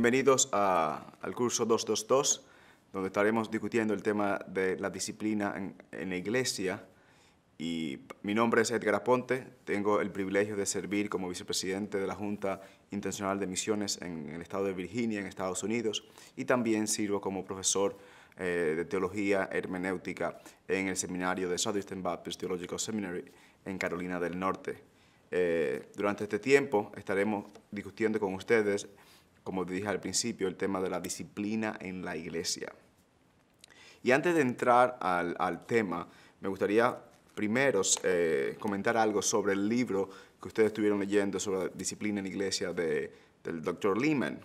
Bienvenidos al curso 222, donde estaremos discutiendo el tema de la disciplina en la iglesia. Y mi nombre es Edgar Aponte, tengo el privilegio de servir como vicepresidente de la Junta Intencional de Misiones en el estado de Virginia, en Estados Unidos, y también sirvo como profesor de teología hermenéutica en el seminario de Southeastern Baptist Theological Seminary en Carolina del Norte. Durante este tiempo estaremos discutiendo con ustedes, como dije al principio, el tema de la disciplina en la iglesia. Y antes de entrar al tema, me gustaría primero comentar algo sobre el libro que ustedes estuvieron leyendo sobre la disciplina en la iglesia del Dr. Lehman.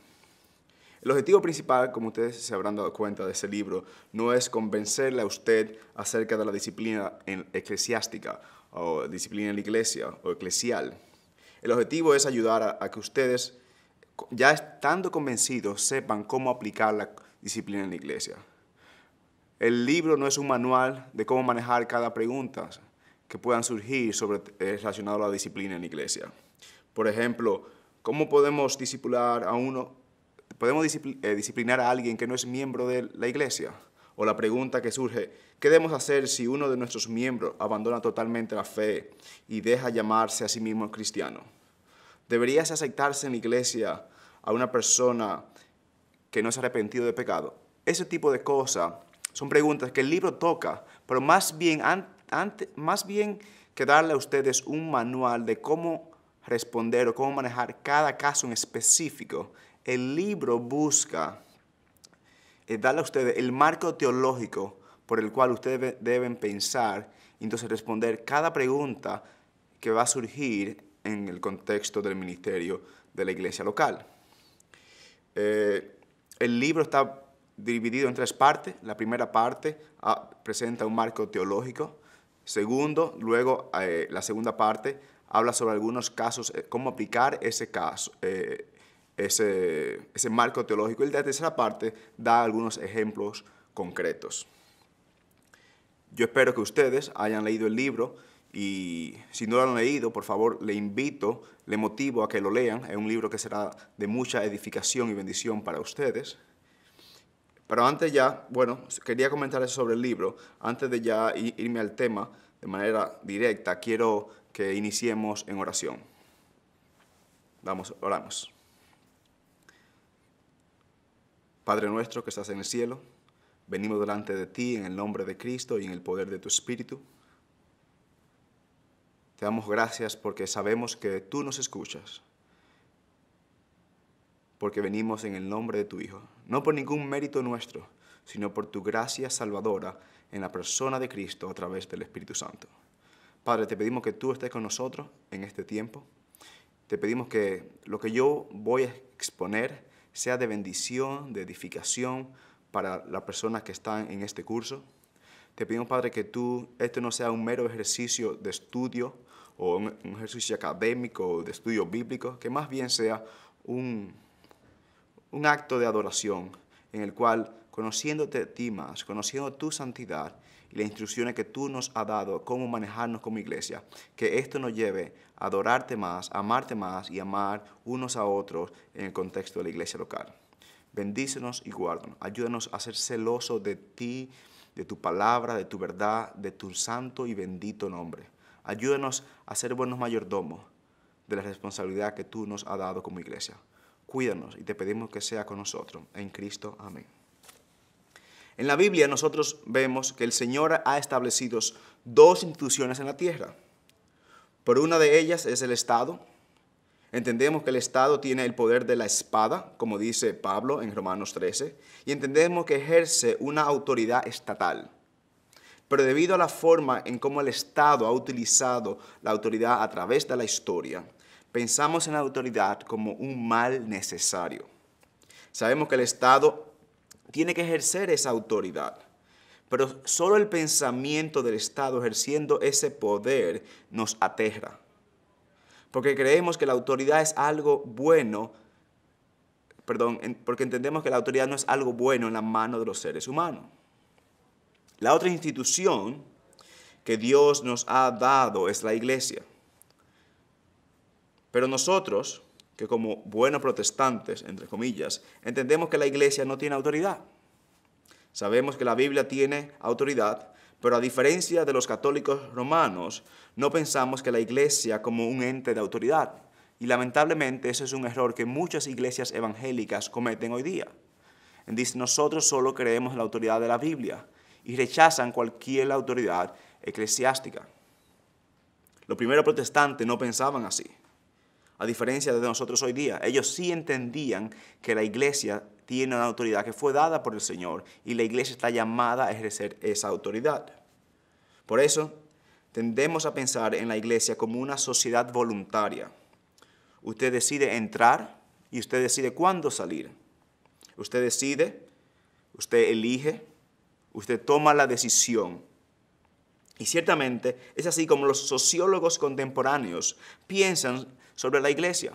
El objetivo principal, como ustedes se habrán dado cuenta de ese libro, no es convencerle a usted acerca de la disciplina eclesiástica o disciplina en la iglesia o eclesial. El objetivo es ayudar a que ustedes, ya estando convencidos, sepan cómo aplicar la disciplina en la iglesia. El libro no es un manual de cómo manejar cada pregunta que puedan surgir relacionado a la disciplina en la iglesia. Por ejemplo, ¿cómo podemos disciplinar a uno? ¿Podemos disciplinar a alguien que no es miembro de la iglesia? O la pregunta que surge, ¿qué debemos hacer si uno de nuestros miembros abandona totalmente la fe y deja llamarse a sí mismo cristiano? ¿Deberías aceptarse en la iglesia a una persona que no se ha arrepentido de pecado? Ese tipo de cosas son preguntas que el libro toca, pero más bien que darle a ustedes un manual de cómo responder o cómo manejar cada caso en específico, el libro busca darle a ustedes el marco teológico por el cual ustedes deben pensar y entonces responder cada pregunta que va a surgir en el contexto del ministerio de la iglesia local. El libro está dividido en tres partes. La primera parte presenta un marco teológico. Segundo, luego la segunda parte habla sobre algunos casos, cómo aplicar ese caso, ese marco teológico. Y la tercera parte da algunos ejemplos concretos. Yo espero que ustedes hayan leído el libro y si no lo han leído, por favor, le motivo a que lo lean. Es un libro que será de mucha edificación y bendición para ustedes. Pero antes ya, quería comentarles sobre el libro. Antes de ya irme al tema de manera directa, quiero que iniciemos en oración. Oramos. Padre nuestro que estás en el cielo, venimos delante de ti en el nombre de Cristo y en el poder de tu Espíritu. Te damos gracias porque sabemos que tú nos escuchas, porque venimos en el nombre de tu Hijo, no por ningún mérito nuestro, sino por tu gracia salvadora en la persona de Cristo a través del Espíritu Santo. Padre, te pedimos que tú estés con nosotros en este tiempo. Te pedimos que lo que yo voy a exponer sea de bendición, de edificación para las personas que están en este curso. Te pedimos, Padre, que esto no sea un mero ejercicio de estudio o un ejercicio académico o de estudio bíblico, que más bien sea un acto de adoración en el cual, conociéndote a ti más, conociendo tu santidad y las instrucciones que tú nos has dado, cómo manejarnos como iglesia, que esto nos lleve a adorarte más, a amarte más y amar unos a otros en el contexto de la iglesia local. Bendícenos y guárdanos. Ayúdanos a ser celosos de ti, de tu palabra, de tu verdad, de tu santo y bendito nombre. Ayúdanos a ser buenos mayordomos de la responsabilidad que tú nos has dado como iglesia. Cuídanos y te pedimos que sea con nosotros. En Cristo, amén. En la Biblia nosotros vemos que el Señor ha establecido dos instituciones en la tierra. Por una de ellas es el Estado. Entendemos que el Estado tiene el poder de la espada, como dice Pablo en Romanos 13, y entendemos que ejerce una autoridad estatal. Pero debido a la forma en cómo el Estado ha utilizado la autoridad a través de la historia, pensamos en la autoridad como un mal necesario. Sabemos que el Estado tiene que ejercer esa autoridad, pero solo el pensamiento del Estado ejerciendo ese poder nos aterra. Porque creemos que la autoridad es algo bueno, porque entendemos que la autoridad no es algo bueno en la mano de los seres humanos. La otra institución que Dios nos ha dado es la iglesia. Pero nosotros, que como buenos protestantes, entre comillas, entendemos que la iglesia no tiene autoridad. Sabemos que la Biblia tiene autoridad, pero a diferencia de los católicos romanos, no pensamos que la iglesia como un ente de autoridad. Y lamentablemente ese es un error que muchas iglesias evangélicas cometen hoy día. Dicen, nosotros solo creemos en la autoridad de la Biblia y rechazan cualquier autoridad eclesiástica. Los primeros protestantes no pensaban así. A diferencia de nosotros hoy día, ellos sí entendían que la iglesia tiene una autoridad que fue dada por el Señor y la iglesia está llamada a ejercer esa autoridad. Por eso, tendemos a pensar en la iglesia como una sociedad voluntaria. Usted decide entrar y usted decide cuándo salir. Usted decide, usted elige, usted toma la decisión. Y ciertamente es así como los sociólogos contemporáneos piensan sobre la iglesia.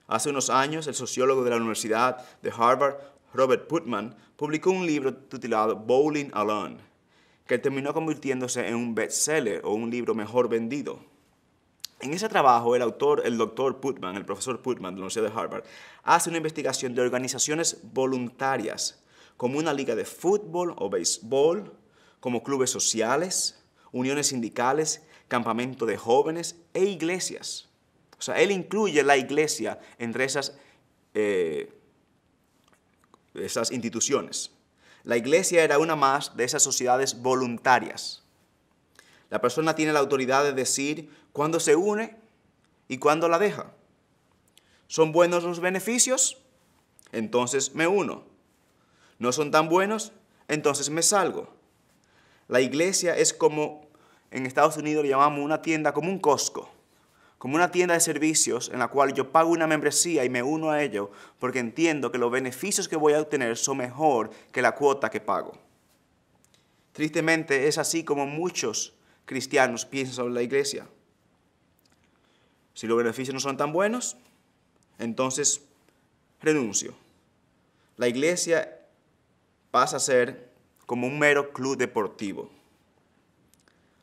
Hace unos años, el sociólogo de la Universidad de Harvard, Robert Putnam, publicó un libro titulado Bowling Alone, que terminó convirtiéndose en un bestseller o un libro mejor vendido. En ese trabajo, el doctor Putnam, el profesor Putnam de la Universidad de Harvard, hace una investigación de organizaciones voluntarias, como una liga de fútbol o béisbol, como clubes sociales, uniones sindicales, campamento de jóvenes e iglesias. O sea, él incluye la iglesia entre esas instituciones. La iglesia era una más de esas sociedades voluntarias. La persona tiene la autoridad de decir cuándo se une y cuándo la deja. ¿Son buenos los beneficios? Entonces me uno. ¿No son tan buenos? Entonces me salgo. La iglesia es como, en Estados Unidos le llamamos una tienda, como un Costco, como una tienda de servicios en la cual yo pago una membresía y me uno a ello porque entiendo que los beneficios que voy a obtener son mejor que la cuota que pago. Tristemente es así como muchos cristianos piensan sobre la iglesia. Si los beneficios no son tan buenos, entonces renuncio. La iglesia pasa a ser como un mero club deportivo.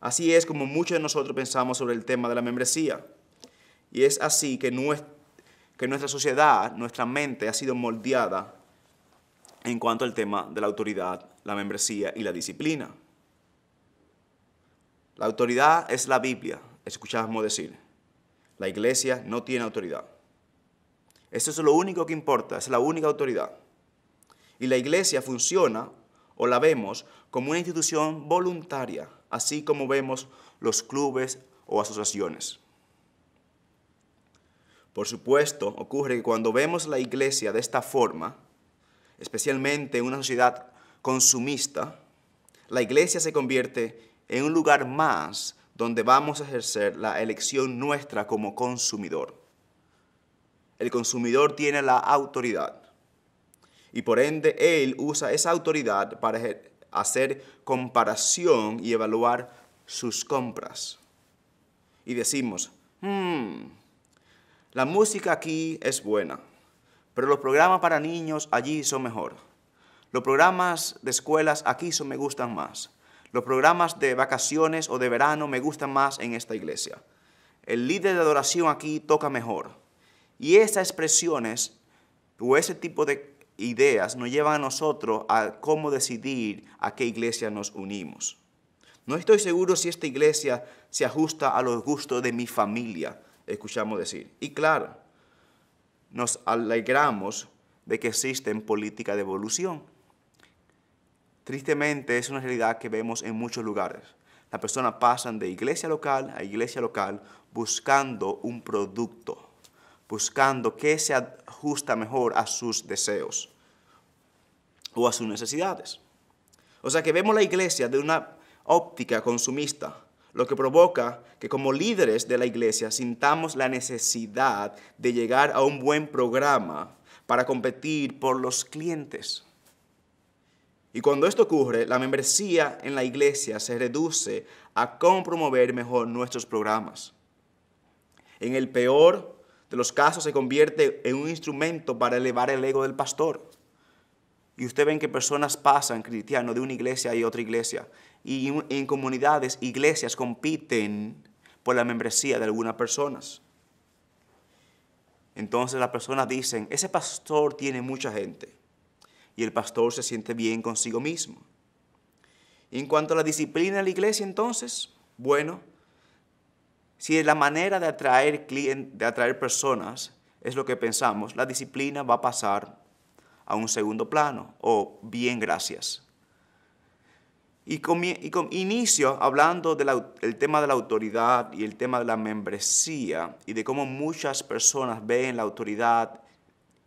Así es como muchos de nosotros pensamos sobre el tema de la membresía. Y es así que nuestra sociedad, nuestra mente ha sido moldeada en cuanto al tema de la autoridad, la membresía y la disciplina. La autoridad es la Biblia, escuchamos decir. La iglesia no tiene autoridad. Eso es lo único que importa, es la única autoridad. Y la iglesia funciona, o la vemos, como una institución voluntaria, así como vemos los clubes o asociaciones. Por supuesto, ocurre que cuando vemos la iglesia de esta forma, especialmente en una sociedad consumista, la iglesia se convierte en un lugar más donde vamos a ejercer la elección nuestra como consumidor. El consumidor tiene la autoridad y por ende él usa esa autoridad para hacer comparación y evaluar sus compras. Y decimos, la música aquí es buena, pero los programas para niños allí son mejor. Los programas de escuelas aquí me gustan más. Los programas de vacaciones o de verano me gustan más en esta iglesia. El líder de adoración aquí toca mejor. Y esas expresiones o ese tipo de ideas nos llevan a nosotros a cómo decidir a qué iglesia nos unimos. No estoy seguro si esta iglesia se ajusta a los gustos de mi familia, escuchamos decir. Y claro, nos alegramos de que existen políticas de evolución. Tristemente es una realidad que vemos en muchos lugares. Las personas pasan de iglesia local a iglesia local buscando un producto, buscando qué se ajusta mejor a sus deseos o a sus necesidades. O sea que vemos la iglesia de una óptica consumista, lo que provoca que como líderes de la iglesia sintamos la necesidad de llegar a un buen programa para competir por los clientes. Y cuando esto ocurre, la membresía en la iglesia se reduce a cómo promover mejor nuestros programas. En el peor de los casos se convierte en un instrumento para elevar el ego del pastor. Y usted ven que personas pasan, cristianos, de una iglesia a otra iglesia. Y en comunidades, iglesias compiten por la membresía de algunas personas. entonces las personas dicen, ese pastor tiene mucha gente. Y el pastor se siente bien consigo mismo. Y en cuanto a la disciplina de la iglesia, entonces, bueno, si la manera de atraer personas es lo que pensamos, la disciplina va a pasar a un segundo plano, o bien, gracias. Y inicio hablando del tema de la autoridad y el tema de la membresía y de cómo muchas personas ven la autoridad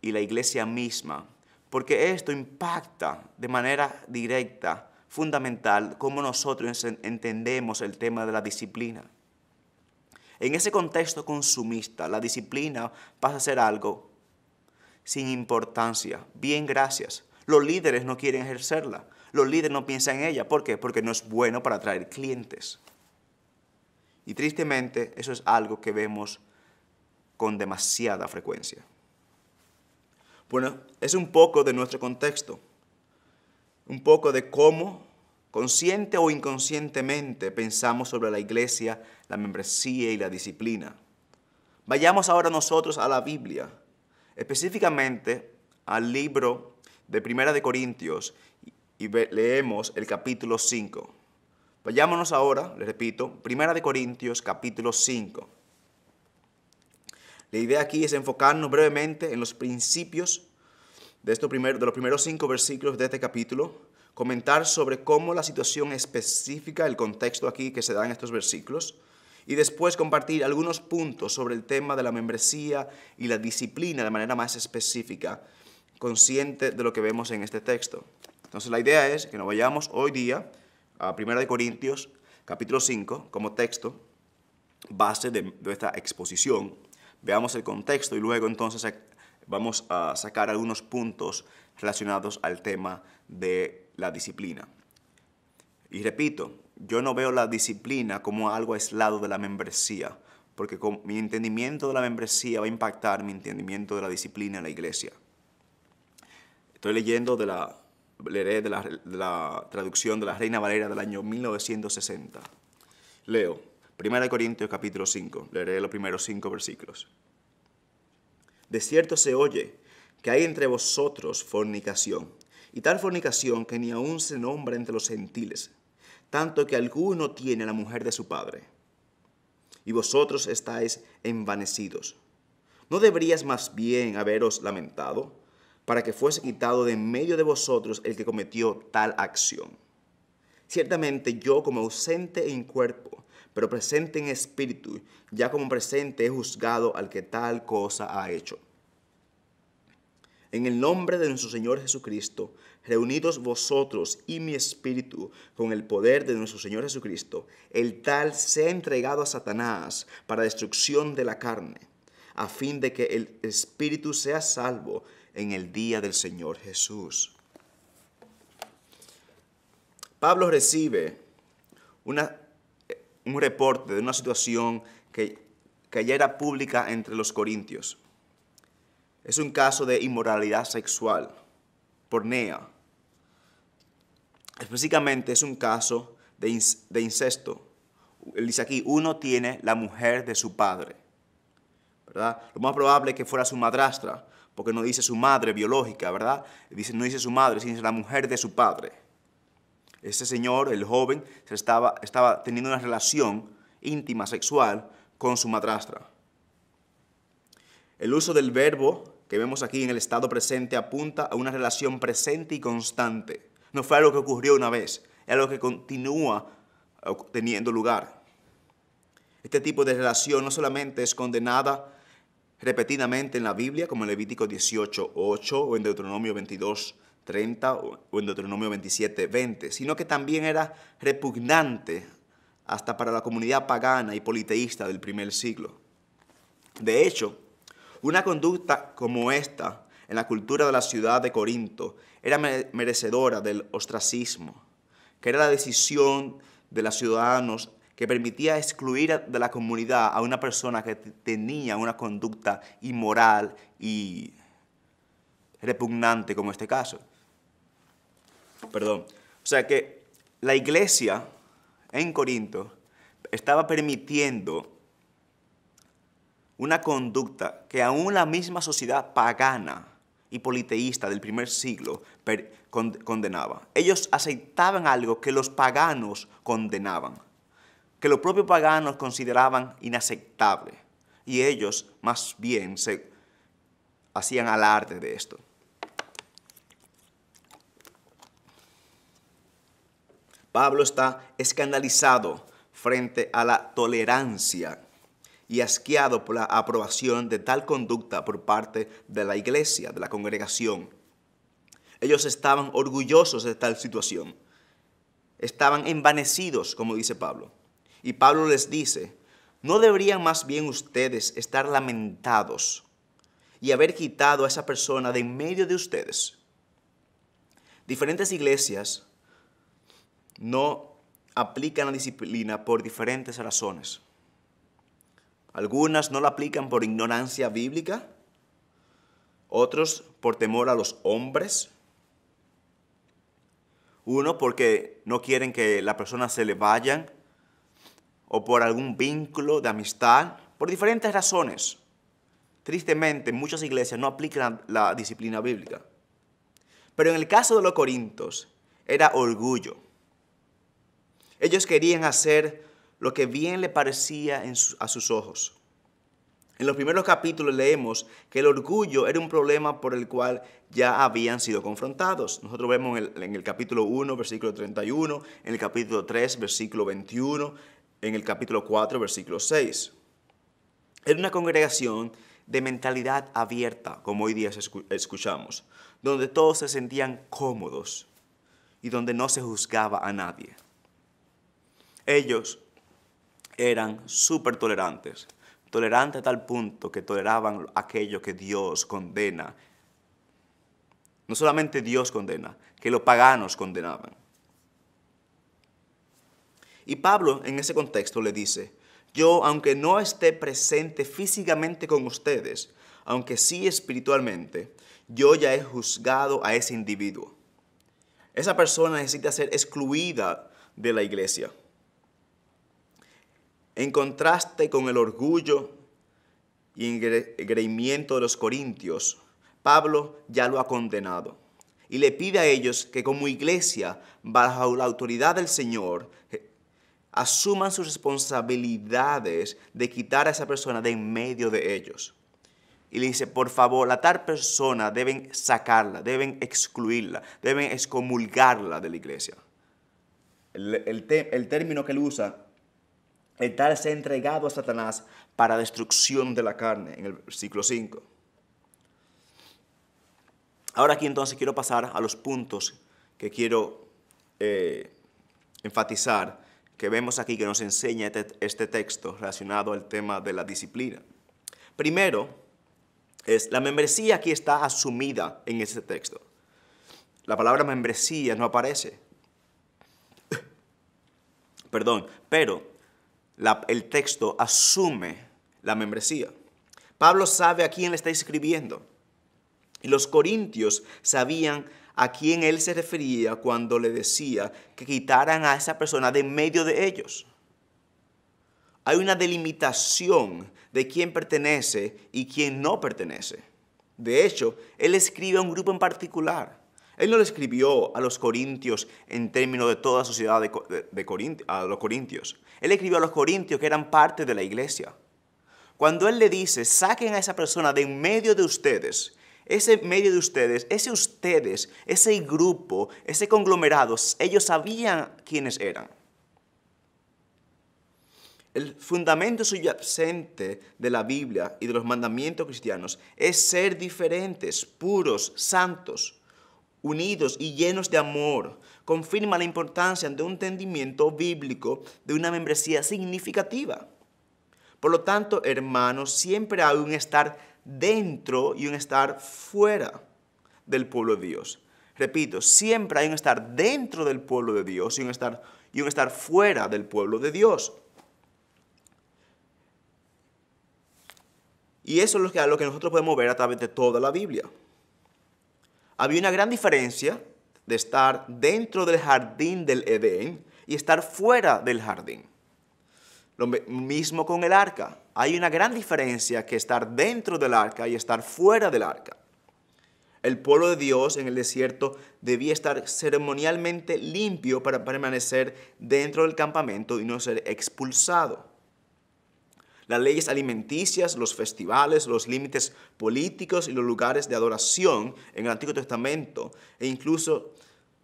y la iglesia misma, porque esto impacta de manera directa, fundamental, cómo nosotros entendemos el tema de la disciplina. En ese contexto consumista, la disciplina pasa a ser algo sin importancia. Bien, gracias. Los líderes no quieren ejercerla. Los líderes no piensan en ella. ¿Por qué? Porque no es bueno para atraer clientes. Y tristemente, eso es algo que vemos con demasiada frecuencia. Bueno, es un poco de nuestro contexto. Un poco de cómo, consciente o inconscientemente, pensamos sobre la iglesia, la membresía y la disciplina. Vayamos ahora nosotros a la Biblia, específicamente al libro de Primera de Corintios, y leemos el capítulo 5. Vayámonos ahora, les repito, Primera de Corintios, capítulo 5. La idea aquí es enfocarnos brevemente en los principios de los primeros 5 versículos de este capítulo, comentar sobre cómo la situación específica, el contexto aquí que se da en estos versículos, y después compartir algunos puntos sobre el tema de la membresía y la disciplina de manera más específica, consciente de lo que vemos en este texto. Entonces la idea es que nos vayamos hoy día a 1 Corintios capítulo 5 como texto, base de esta exposición. Veamos el contexto y luego entonces vamos a sacar algunos puntos relacionados al tema de la disciplina. Y repito, yo no veo la disciplina como algo aislado de la membresía, porque con mi entendimiento de la membresía va a impactar mi entendimiento de la disciplina en la iglesia. Estoy leyendo leeré de la traducción de la Reina Valera del año 1960. Leo, 1 Corintios capítulo 5, leeré los primeros 5 versículos. De cierto se oye que hay entre vosotros fornicación, y tal fornicación que ni aun se nombra entre los gentiles, tanto que alguno tiene la mujer de su padre. Y vosotros estáis envanecidos. ¿No deberíais más bien haberos lamentado para que fuese quitado de en medio de vosotros el que cometió tal acción? Ciertamente yo, como ausente en cuerpo, pero presente en espíritu, ya como presente he juzgado al que tal cosa ha hecho. En el nombre de nuestro Señor Jesucristo, reunidos vosotros y mi espíritu con el poder de nuestro Señor Jesucristo, el tal sea entregado a Satanás para destrucción de la carne, a fin de que el espíritu sea salvo en el día del Señor Jesús. Pablo recibe un reporte de una situación que ya era pública entre los corintios. Es un caso de inmoralidad sexual, pornea. Específicamente es un caso de incesto. Él dice aquí, uno tiene la mujer de su padre, ¿verdad? Lo más probable es que fuera su madrastra, porque no dice su madre biológica, ¿verdad? No dice su madre, sino la mujer de su padre. Ese señor, el joven, estaba teniendo una relación íntima, sexual, con su madrastra. El uso del verbo que vemos aquí en el estado presente apunta a una relación presente y constante. No fue algo que ocurrió una vez, es algo que continúa teniendo lugar. Este tipo de relación no solamente es condenada repetidamente en la Biblia, como en Levítico 18:8 o en Deuteronomio 22:30 o en Deuteronomio 27:20, sino que también era repugnante hasta para la comunidad pagana y politeísta del primer siglo. De hecho, una conducta como esta en la cultura de la ciudad de Corinto era merecedora del ostracismo, que era la decisión de los ciudadanos que permitía excluir de la comunidad a una persona que tenía una conducta inmoral y repugnante como este caso. O sea que la iglesia en Corinto estaba permitiendo una conducta que aún la misma sociedad pagana y politeísta del primer siglo condenaba. Ellos aceptaban algo que los paganos condenaban, que los propios paganos consideraban inaceptable, y ellos más bien se hacían alarde de esto. Pablo está escandalizado frente a la tolerancia y asqueado por la aprobación de tal conducta por parte de la iglesia, de la congregación. Ellos estaban orgullosos de tal situación. Estaban envanecidos, como dice Pablo. Y Pablo les dice, ¿no deberían más bien ustedes estar lamentados y haber quitado a esa persona de en medio de ustedes? Diferentes iglesias no aplican la disciplina por diferentes razones. Algunas no la aplican por ignorancia bíblica, otros por temor a los hombres, uno porque no quieren que la persona se le vayan, o por algún vínculo de amistad, por diferentes razones. Tristemente, muchas iglesias no aplican la disciplina bíblica. Pero en el caso de los corintios, era orgullo. Ellos querían hacer lo que bien le parecía a sus ojos. En los primeros capítulos leemos que el orgullo era un problema por el cual ya habían sido confrontados. Nosotros vemos en el capítulo 1, versículo 31, en el capítulo 3, versículo 21, en el capítulo 4, versículo 6. Era una congregación de mentalidad abierta, como hoy día escuchamos, donde todos se sentían cómodos y donde no se juzgaba a nadie. Ellos eran súper tolerantes a tal punto que toleraban aquello que Dios condena. No solamente Dios condena, que los paganos condenaban. Y Pablo en ese contexto le dice, yo aunque no esté presente físicamente con ustedes, aunque sí espiritualmente, yo ya he juzgado a ese individuo. Esa persona necesita ser excluida de la iglesia. En contraste con el orgullo y engreimiento de los corintios, Pablo ya lo ha condenado y le pide a ellos que como iglesia, bajo la autoridad del Señor, asuman sus responsabilidades de quitar a esa persona de en medio de ellos. Y le dice, por favor, a tal persona deben sacarla, deben excluirla, deben excomulgarla de la iglesia. El término que él usa, el tal se ha entregado a Satanás para destrucción de la carne, en el versículo 5. Ahora aquí entonces quiero pasar a los puntos que quiero enfatizar, que vemos aquí que nos enseña este texto relacionado al tema de la disciplina. Primero, la membresía aquí está asumida en ese texto. La palabra membresía no aparece. Pero el texto asume la membresía. Pablo sabe a quién le está escribiendo. Y los corintios sabían a quién él se refería cuando le decía que quitaran a esa persona de en medio de ellos. Hay una delimitación de quién pertenece y quién no pertenece. De hecho, él escribe a un grupo en particular. Él no le escribió a los corintios en términos de toda la sociedad a los corintios. Él escribió a los corintios que eran parte de la iglesia. Cuando él le dice, saquen a esa persona de en medio de ustedes, ese medio de ustedes, ese grupo, ese conglomerado, ellos sabían quiénes eran. El fundamento subyacente de la Biblia y de los mandamientos cristianos es ser diferentes, puros, santos, unidos y llenos de amor. Confirma la importancia de un entendimiento bíblico de una membresía significativa. Por lo tanto, hermanos, siempre hay un estar dentro y un estar fuera del pueblo de Dios. Repito, siempre hay un estar dentro del pueblo de Dios y un estar fuera del pueblo de Dios. Y eso es lo que nosotros podemos ver a través de toda la Biblia. Había una gran diferencia de estar dentro del jardín del Edén y estar fuera del jardín. Lo mismo con el arca. hay una gran diferencia que estar dentro del arca y estar fuera del arca. El pueblo de Dios en el desierto debía estar ceremonialmente limpio para permanecer dentro del campamento y no ser expulsado. Las leyes alimenticias, los festivales, los límites políticos y los lugares de adoración en el Antiguo Testamento, e incluso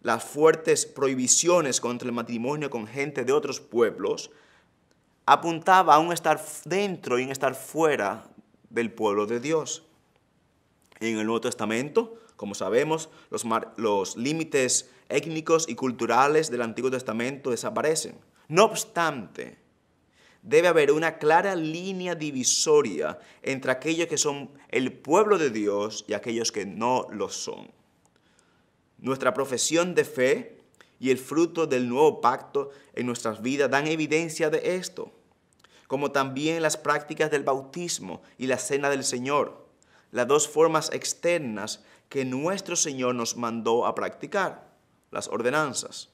las fuertes prohibiciones contra el matrimonio con gente de otros pueblos, apuntaba a un estar dentro y un estar fuera del pueblo de Dios. En el Nuevo Testamento, como sabemos, los límites étnicos y culturales del Antiguo Testamento desaparecen. No obstante, debe haber una clara línea divisoria entre aquellos que son el pueblo de Dios y aquellos que no lo son. Nuestra profesión de fe y el fruto del nuevo pacto en nuestras vidas dan evidencia de esto, como también las prácticas del bautismo y la cena del Señor, las dos formas externas que nuestro Señor nos mandó a practicar, las ordenanzas.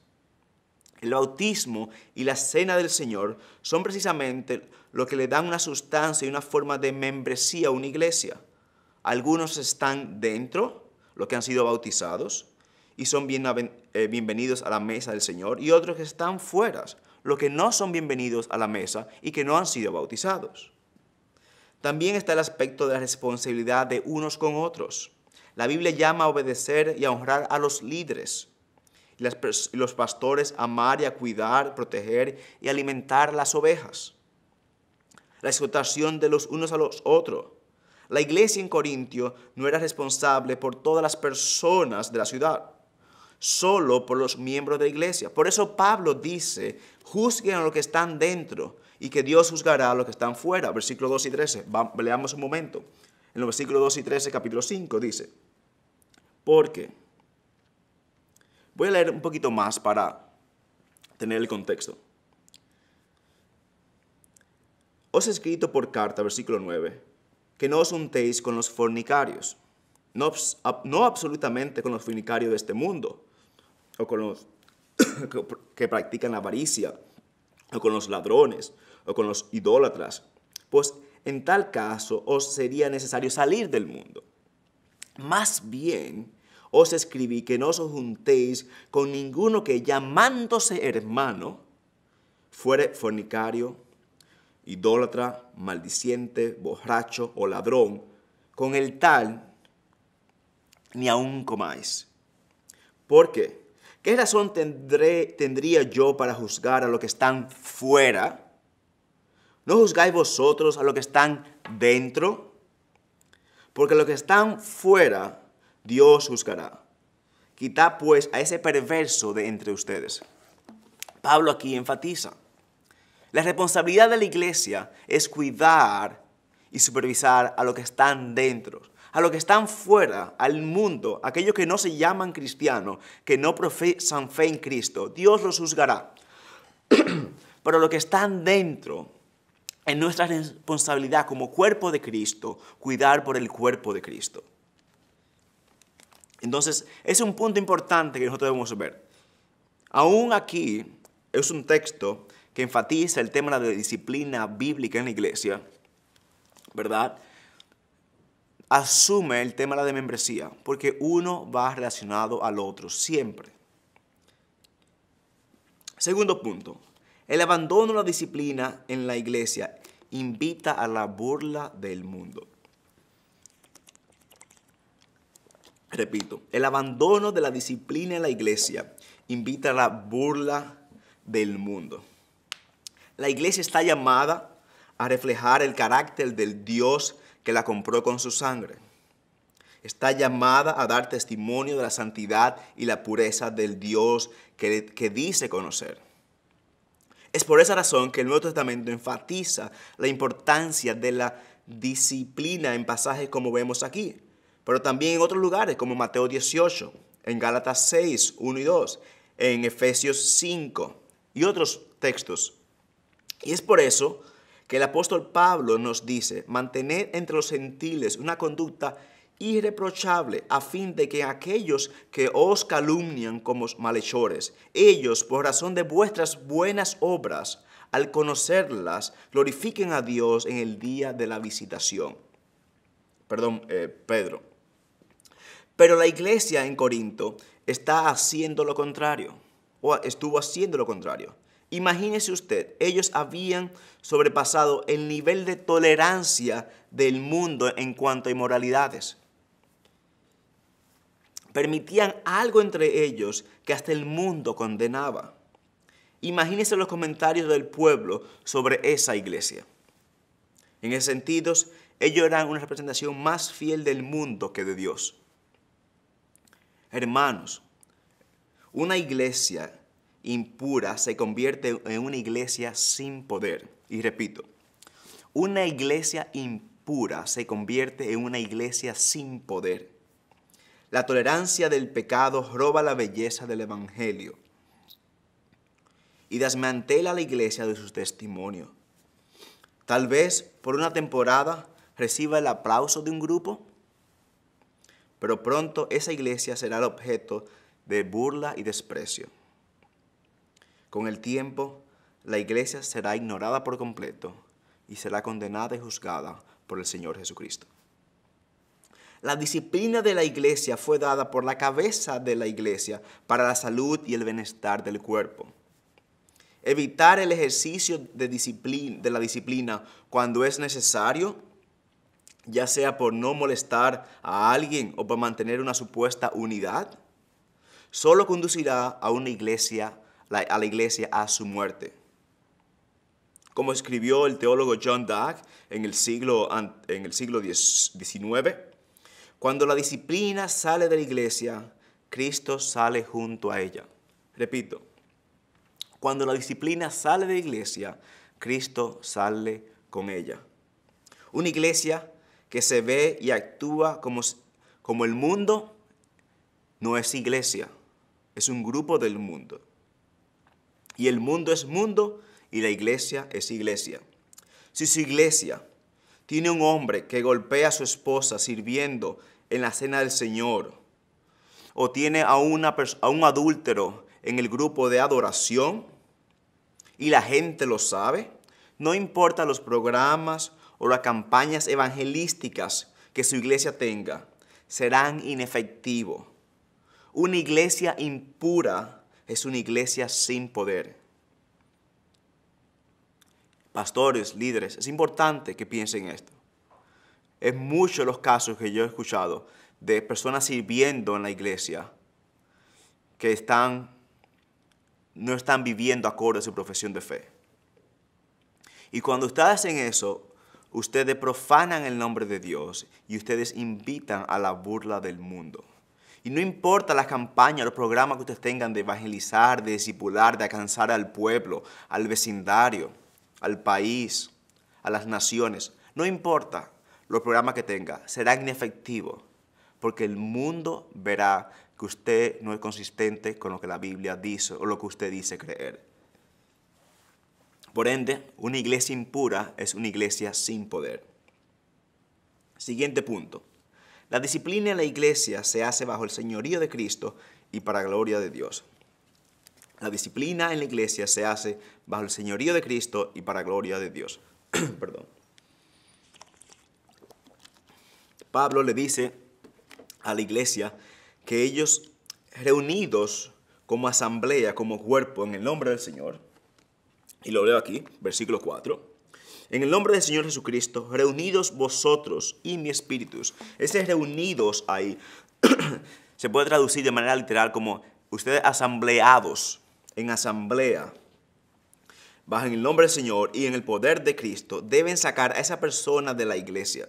El bautismo y la cena del Señor son precisamente lo que le dan una sustancia y una forma de membresía a una iglesia. Algunos están dentro, los que han sido bautizados, y son bienvenidos a la mesa del Señor, y otros que están fuera, los que no son bienvenidos a la mesa y que no han sido bautizados. También está el aspecto de la responsabilidad de unos con otros. La Biblia llama a obedecer y a honrar a los líderes y los pastores a amar y a cuidar, proteger y alimentar las ovejas. La exhortación de los unos a los otros. La iglesia en Corintio no era responsable por todas las personas de la ciudad, solo por los miembros de la iglesia. Por eso Pablo dice, juzguen a los que están dentro y que Dios juzgará a los que están fuera. Versículos 2 y 13. Leamos un momento. En los versículos 2 y 13, capítulo 5, dice, porque, voy a leer un poquito más para tener el contexto. Os he escrito por carta, versículo 9, que no os juntéis con los fornicarios, no absolutamente con los fornicarios de este mundo, o con los que practican la avaricia, o con los ladrones, o con los idólatras, pues en tal caso os sería necesario salir del mundo. Más bien os escribí que no os juntéis con ninguno que llamándose hermano fuere fornicario, idólatra, maldiciente, borracho o ladrón, con el tal ni aun comáis. ¿Por qué? ¿Qué razón tendría yo para juzgar a los que están fuera? ¿No juzgáis vosotros a los que están dentro? Porque los que están fuera, Dios juzgará. Quitad pues a ese perverso de entre ustedes. Pablo aquí enfatiza. La responsabilidad de la iglesia es cuidar y supervisar a los que están dentro, a los que están fuera, al mundo, aquellos que no se llaman cristianos, que no profesan fe en Cristo. Dios los juzgará. Pero los que están dentro, es nuestra responsabilidad como cuerpo de Cristo, cuidar por el cuerpo de Cristo. Entonces, es un punto importante que nosotros debemos ver. Aún aquí es un texto que enfatiza el tema de la disciplina bíblica en la iglesia, ¿verdad? Asume el tema de la membresía, porque uno va relacionado al otro siempre. Segundo punto, el abandono de la disciplina en la iglesia invita a la burla del mundo. Repito, el abandono de la disciplina en la iglesia invita a la burla del mundo. La iglesia está llamada a reflejar el carácter del Dios que la compró con su sangre. Está llamada a dar testimonio de la santidad y la pureza del Dios que dice conocer. Es por esa razón que el Nuevo Testamento enfatiza la importancia de la disciplina en pasajes como vemos aquí, pero también en otros lugares como Mateo 18, en Gálatas 6, 1 y 2, en Efesios 5 y otros textos. Y es por eso que el apóstol Pablo nos dice, mantened entre los gentiles una conducta irreprochable, a fin de que aquellos que os calumnian como malhechores, ellos, por razón de vuestras buenas obras, al conocerlas, glorifiquen a Dios en el día de la visitación. Pedro. Pero la iglesia en Corinto está haciendo lo contrario, o estuvo haciendo lo contrario. Imagínese usted, ellos habían sobrepasado el nivel de tolerancia del mundo en cuanto a inmoralidades. Permitían algo entre ellos que hasta el mundo condenaba. Imagínese los comentarios del pueblo sobre esa iglesia. En ese sentido, ellos eran una representación más fiel del mundo que de Dios. Hermanos, una iglesia impura se convierte en una iglesia sin poder. Y repito, una iglesia impura se convierte en una iglesia sin poder. La tolerancia del pecado roba la belleza del evangelio y desmantela a la iglesia de su testimonio. Tal vez por una temporada reciba el aplauso de un grupo, pero pronto esa iglesia será el objeto de burla y desprecio. Con el tiempo, la iglesia será ignorada por completo y será condenada y juzgada por el Señor Jesucristo. La disciplina de la iglesia fue dada por la cabeza de la iglesia para la salud y el bienestar del cuerpo. Evitar el ejercicio de la disciplina cuando es necesario, ya sea por no molestar a alguien o por mantener una supuesta unidad, solo conducirá a la iglesia a su muerte. Como escribió el teólogo John Dagg en el siglo XIX, cuando la disciplina sale de la iglesia, Cristo sale junto a ella. Repito, cuando la disciplina sale de la iglesia, Cristo sale con ella. Una iglesia que se ve y actúa como el mundo no es iglesia, es un grupo del mundo. Y el mundo es mundo y la iglesia es iglesia. Si su iglesia tiene un hombre que golpea a su esposa sirviendo en la cena del Señor, o tiene a un adúltero en el grupo de adoración y la gente lo sabe, no importa los programas o las campañas evangelísticas que su iglesia tenga, serán inefectivos. Una iglesia impura es una iglesia sin poder. Pastores, líderes, es importante que piensen esto. Es muchos los casos que yo he escuchado de personas sirviendo en la iglesia que no están viviendo acorde a su profesión de fe. Y cuando ustedes hacen eso, ustedes profanan el nombre de Dios y ustedes invitan a la burla del mundo. Y no importa las campañas, los programas que ustedes tengan de evangelizar, de discipular, de alcanzar al pueblo, al vecindario, al país, a las naciones. No importa los programas que tenga, serán inefectivos porque el mundo verá que usted no es consistente con lo que la Biblia dice o lo que usted dice creer. Por ende, una iglesia impura es una iglesia sin poder. Siguiente punto. La disciplina en la iglesia se hace bajo el señorío de Cristo y para la gloria de Dios. La disciplina en la iglesia se hace bajo el señorío de Cristo y para la gloria de Dios. Perdón. Pablo le dice a la iglesia que ellos reunidos como asamblea, como cuerpo en el nombre del Señor, y lo leo aquí, versículo 4, en el nombre del Señor Jesucristo, reunidos vosotros y mi espíritu. Ese reunidos ahí se puede traducir de manera literal como ustedes asambleados, en asamblea, bajo el nombre del Señor y en el poder de Cristo, deben sacar a esa persona de la iglesia.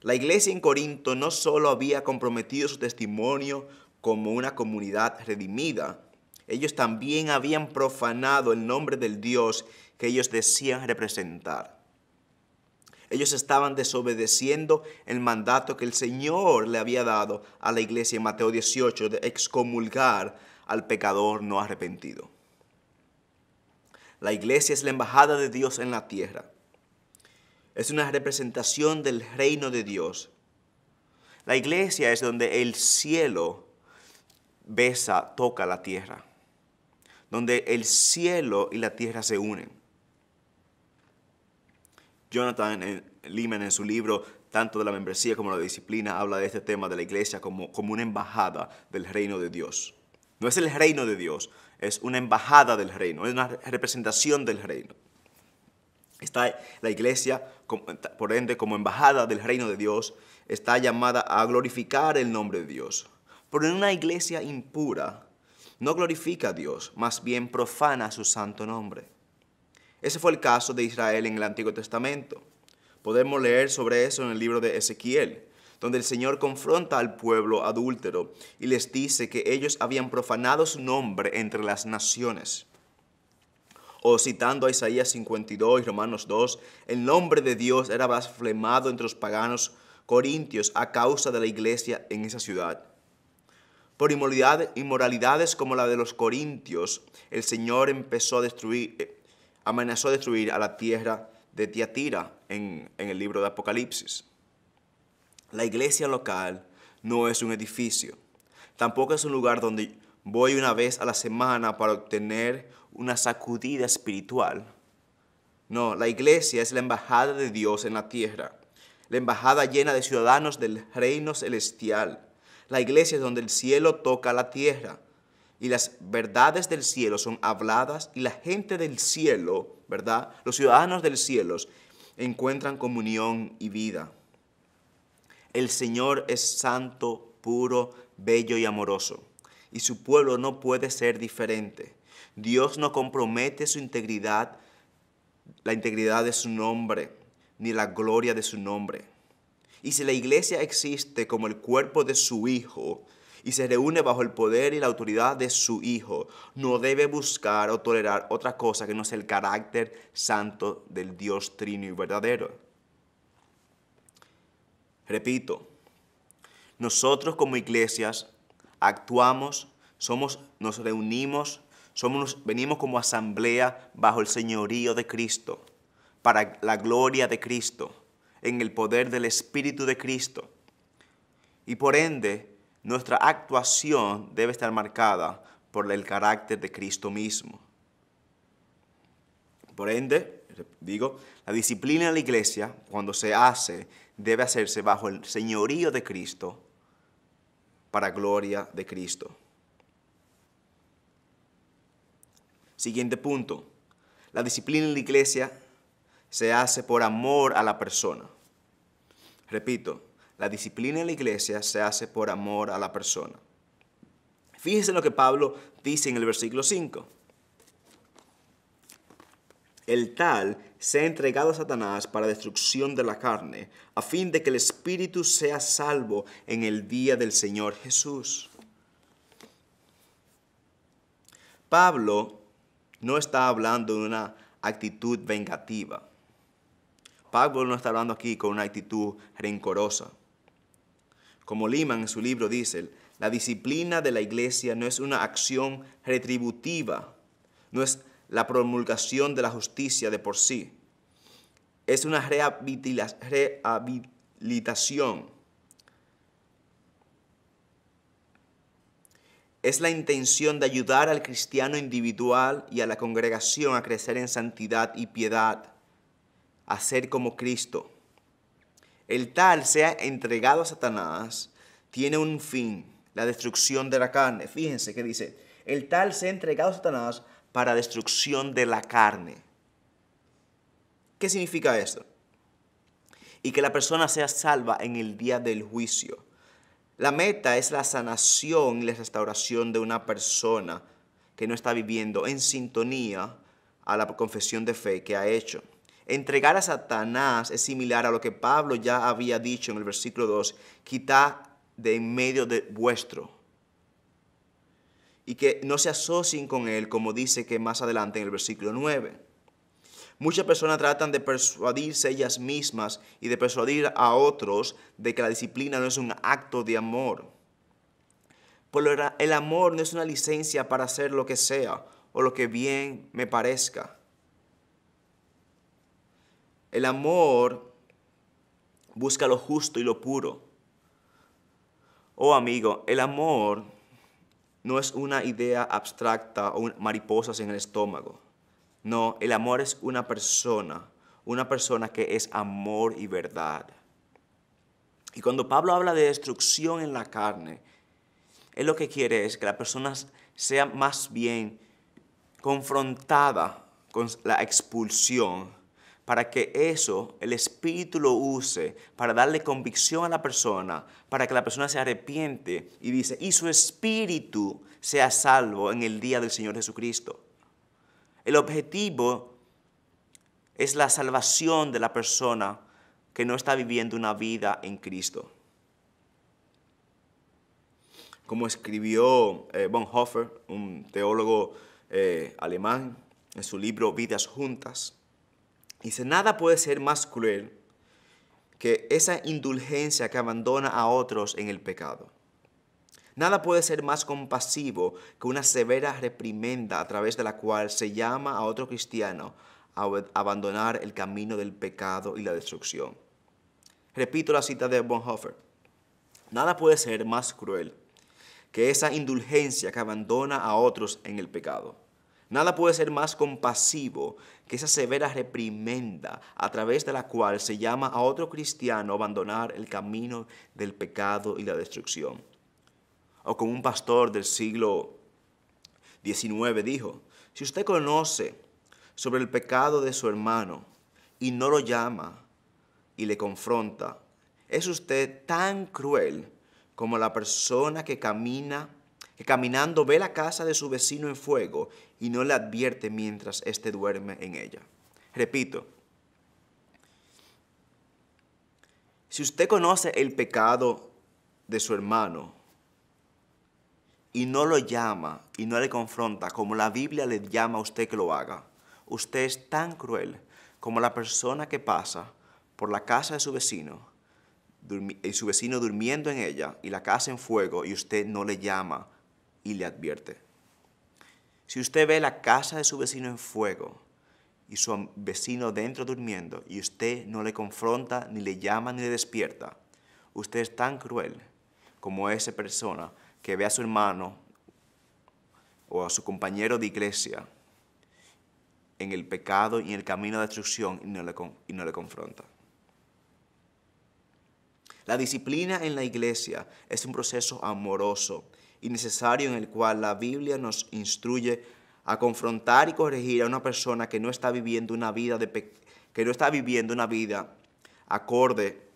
La iglesia en Corinto no solo había comprometido su testimonio como una comunidad redimida, ellos también habían profanado el nombre del Dios que ellos decían representar. Ellos estaban desobedeciendo el mandato que el Señor le había dado a la iglesia en Mateo 18 de excomulgar al pecador no arrepentido. La iglesia es la embajada de Dios en la tierra. Es una representación del reino de Dios. La iglesia es donde el cielo toca la tierra, donde el cielo y la tierra se unen. Jonathan Leeman, en su libro tanto de la membresía como de la disciplina, habla de este tema de la iglesia como una embajada del reino de Dios. No es el reino de Dios, es una embajada del reino, es una representación del reino. Está la iglesia, por ende, como embajada del reino de Dios, está llamada a glorificar el nombre de Dios. Pero en una iglesia impura no glorifica a Dios, más bien profana su santo nombre. Ese fue el caso de Israel en el Antiguo Testamento. Podemos leer sobre eso en el libro de Ezequiel, donde el Señor confronta al pueblo adúltero y les dice que ellos habían profanado su nombre entre las naciones. O citando a Isaías 52 y Romanos 2, el nombre de Dios era blasfemado entre los paganos corintios a causa de la iglesia en esa ciudad. Por inmoralidades como la de los corintios, el Señor amenazó destruir a la tierra de Tiatira en el libro de Apocalipsis. La iglesia local no es un edificio, tampoco es un lugar donde voy una vez a la semana para obtener una sacudida espiritual. No, la iglesia es la embajada de Dios en la tierra, la embajada llena de ciudadanos del reino celestial. La iglesia es donde el cielo toca la tierra y las verdades del cielo son habladas y la gente del cielo, ¿verdad? Los ciudadanos del cielo encuentran comunión y vida. El Señor es santo, puro, bello y amoroso, y su pueblo no puede ser diferente. Dios no compromete su integridad, la integridad de su nombre, ni la gloria de su nombre. Y si la iglesia existe como el cuerpo de su Hijo y se reúne bajo el poder y la autoridad de su Hijo, no debe buscar o tolerar otra cosa que no sea el carácter santo del Dios trino y verdadero. Repito, nosotros como iglesias actuamos, nos reunimos, venimos como asamblea bajo el señorío de Cristo, para la gloria de Cristo, en el poder del Espíritu de Cristo. Y por ende, nuestra actuación debe estar marcada por el carácter de Cristo mismo. Por ende, digo, la disciplina de la iglesia, cuando se hace, debe hacerse bajo el señorío de Cristo, para gloria de Cristo. Siguiente punto. La disciplina en la iglesia se hace por amor a la persona. Repito, la disciplina en la iglesia se hace por amor a la persona. Fíjense lo que Pablo dice en el versículo 5. El tal sea entregado a Satanás para destrucción de la carne, a fin de que el espíritu sea salvo en el día del Señor Jesús. Pablo no está hablando de una actitud vengativa. Pablo no está hablando aquí con una actitud rencorosa. Como Leeman en su libro dice, la disciplina de la iglesia no es una acción retributiva, no es la promulgación de la justicia de por sí. Es una rehabilitación. Es la intención de ayudar al cristiano individual y a la congregación a crecer en santidad y piedad, a ser como Cristo. El tal sea entregado a Satanás tiene un fin, la destrucción de la carne. Fíjense que dice, el tal sea entregado a Satanás para destrucción de la carne. ¿Qué significa esto? Y que la persona sea salva en el día del juicio. La meta es la sanación y la restauración de una persona que no está viviendo en sintonía a la confesión de fe que ha hecho. Entregar a Satanás es similar a lo que Pablo ya había dicho en el versículo 2, quitad de en medio de vuestro. Y que no se asocien con él, como dice que más adelante en el versículo 9. Muchas personas tratan de persuadirse ellas mismas y de persuadir a otros de que la disciplina no es un acto de amor. Pero el amor no es una licencia para hacer lo que sea o lo que bien me parezca. El amor busca lo justo y lo puro. Oh amigo, el amor no es una idea abstracta o mariposas en el estómago. No, el amor es una persona que es amor y verdad. Y cuando Pablo habla de destrucción en la carne, él lo que quiere es que la persona sea más bien confrontada con la expulsión, para que eso, el Espíritu lo use para darle convicción a la persona, para que la persona se arrepiente y dice, y su espíritu sea salvo en el día del Señor Jesucristo. El objetivo es la salvación de la persona que no está viviendo una vida en Cristo. Como escribió Bonhoeffer, un teólogo alemán, en su libro Vidas Juntas, dice, nada puede ser más cruel que esa indulgencia que abandona a otros en el pecado. Nada puede ser más compasivo que una severa reprimenda a través de la cual se llama a otro cristiano a abandonar el camino del pecado y la destrucción. Repito la cita de Bonhoeffer. Nada puede ser más cruel que esa indulgencia que abandona a otros en el pecado. Nada puede ser más compasivo que esa severa reprimenda a través de la cual se llama a otro cristiano a abandonar el camino del pecado y la destrucción. O como un pastor del siglo XIX dijo, si usted conoce sobre el pecado de su hermano y no lo llama y le confronta, es usted tan cruel como la persona que caminando ve la casa de su vecino en fuego y no le advierte mientras éste duerme en ella. Repito, si usted conoce el pecado de su hermano y no lo llama y no le confronta como la Biblia le llama a usted que lo haga, usted es tan cruel como la persona que pasa por la casa de su vecino y su vecino durmiendo en ella y la casa en fuego y usted no le llama y le advierte. Si usted ve la casa de su vecino en fuego y su vecino dentro durmiendo y usted no le confronta, ni le llama, ni le despierta, usted es tan cruel como esa persona que ve a su hermano o a su compañero de iglesia en el pecado y en el camino de destrucción y no le confronta. La disciplina en la iglesia es un proceso amoroso y necesario en el cual la Biblia nos instruye a confrontar y corregir a una persona que no está viviendo una vida acorde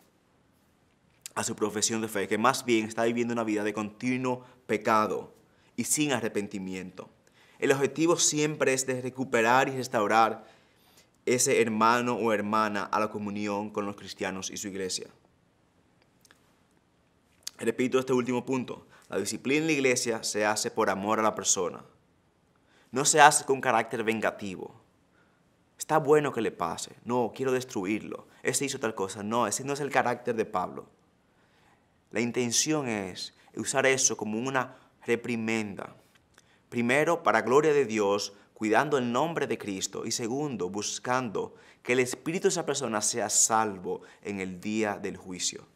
a su profesión de fe, que más bien está viviendo una vida de continuo pecado y sin arrepentimiento. El objetivo siempre es de recuperar y restaurar ese hermano o hermana a la comunión con los cristianos y su iglesia. Repito este último punto. La disciplina en la iglesia se hace por amor a la persona. No se hace con carácter vengativo. Está bueno que le pase. No, quiero destruirlo. Ese hizo tal cosa. No, ese no es el carácter de Pablo. La intención es usar eso como una reprimenda. Primero, para gloria de Dios, cuidando el nombre de Cristo. Y segundo, buscando que el espíritu de esa persona sea salvo en el día del juicio.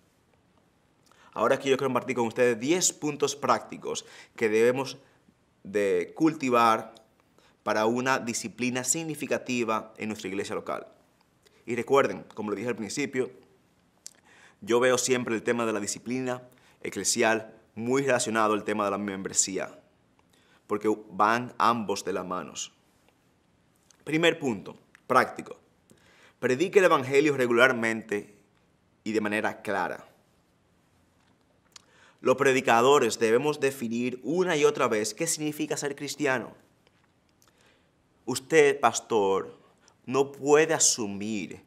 Ahora quiero compartir con ustedes 10 puntos prácticos que debemos de cultivar para una disciplina significativa en nuestra iglesia local. Y recuerden, como le dije al principio, yo veo siempre el tema de la disciplina eclesial muy relacionado al tema de la membresía, porque van ambos de las manos. Primer punto, práctico. Predique el evangelio regularmente y de manera clara. Los predicadores debemos definir una y otra vez qué significa ser cristiano. Usted, pastor, no puede asumir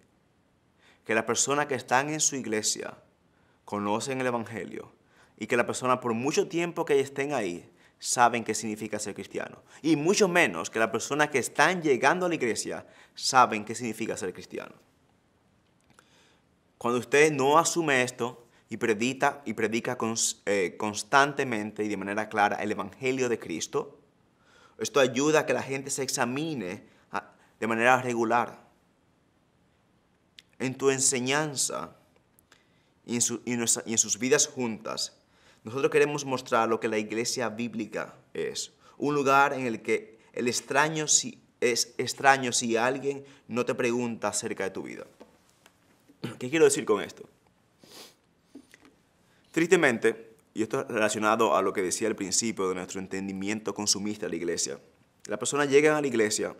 que las personas que están en su iglesia conocen el evangelio y que las personas por mucho tiempo que estén ahí saben qué significa ser cristiano. Y mucho menos que las personas que están llegando a la iglesia saben qué significa ser cristiano. Cuando usted no asume esto, y predica constantemente y de manera clara el Evangelio de Cristo, esto ayuda a que la gente se examine de manera regular. En tu enseñanza y en sus vidas juntas, Nosotros queremos mostrar lo que la iglesia bíblica es. Un lugar en el que el extraño es extraño si alguien no te pregunta acerca de tu vida. ¿Qué quiero decir con esto? Tristemente, y esto es relacionado a lo que decía al principio de nuestro entendimiento consumista de la iglesia, las personas llegan a la iglesia,